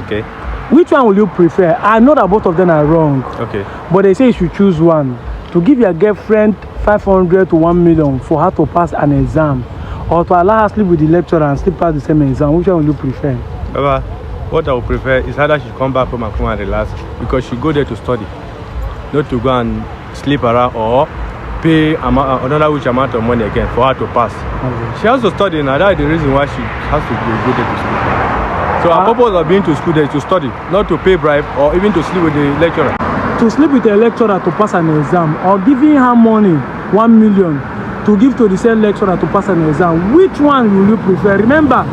Okay. Which one will you prefer? I know that both of them are wrong. Okay. But they say you should choose one. To give your girlfriend 500 to 1 million for her to pass an exam, or to allow her sleep with the lecturer and sleep past the same exam. Which one will you prefer? Baba, what I would prefer is either she come back home and come and relax, because she go there to study, not to go and sleep around or pay another which amount of money again for her to pass. Okay. She has to study now. That's the reason why she has to go there to school. So her purpose of being to school there is to study, not to pay bribe or even to sleep with the lecturer. To sleep with a lecturer to pass an exam, or giving her money 1 million to give to the same lecturer to pass an exam, which one will you prefer? Remember,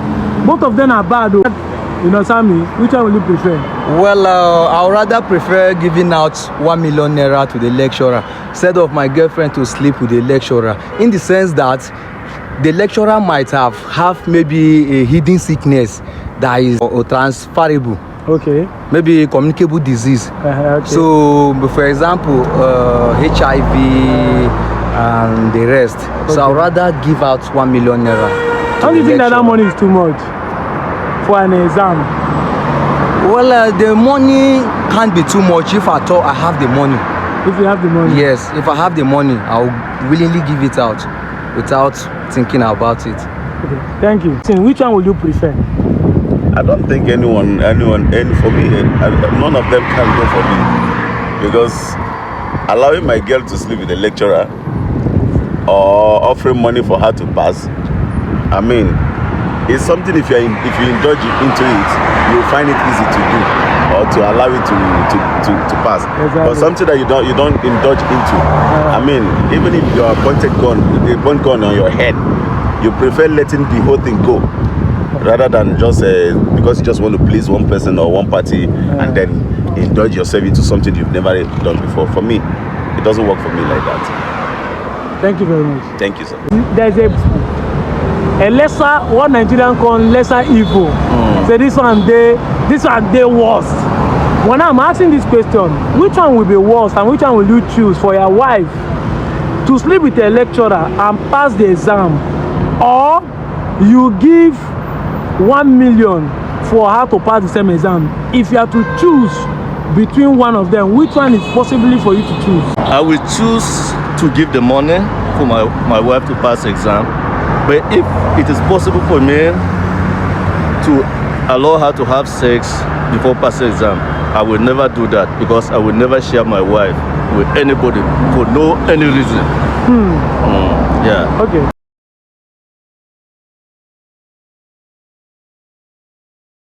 both of them are bad. You know, Sammy, which one will you prefer? Well, I would rather prefer giving out 1 million naira to the lecturer instead of my girlfriend to sleep with the lecturer, in the sense that the lecturer might have maybe a hidden sickness that is transferable. Okay. Maybe a communicable disease. Okay. So, for example, HIV and the rest. Okay. So I'd rather give out 1 million naira. How do you think that money is too much for an exam? Well, the money can't be too much if at all I have the money. If you have the money? Yes, if I have the money, I'll willingly give it out without thinking about it. Okay, thank you. Which one will you prefer? I don't think anyone, and for me, none of them can go for me, because allowing my girl to sleep with a lecturer or offering money for her to pass, I mean, it's something if you indulge into it, you'll find it easy to do or to allow it to pass. Exactly. But something that you don't indulge into, I mean, even if you're the point gun on your head, you prefer letting the whole thing go, rather than just because you just want to please one person or one party and then indulge yourself into something you've never done before. For me, it doesn't work for me like that. Thank you very much. Thank you, sir. There's a lesser, what Nigerian call lesser evil. So this one they worst. When I'm asking this question, which one will be worse and which one will you choose for your wife? To sleep with a lecturer and pass the exam, or you give 1 million for her to pass the same exam? If you have to choose between one of them, which one is possibly for you to choose? I will choose to give the money for my wife to pass exam. But if it is possible for me to allow her to have sex before passing exam, I will never do that, because I will never share my wife with anybody for no any reason. Yeah. Okay.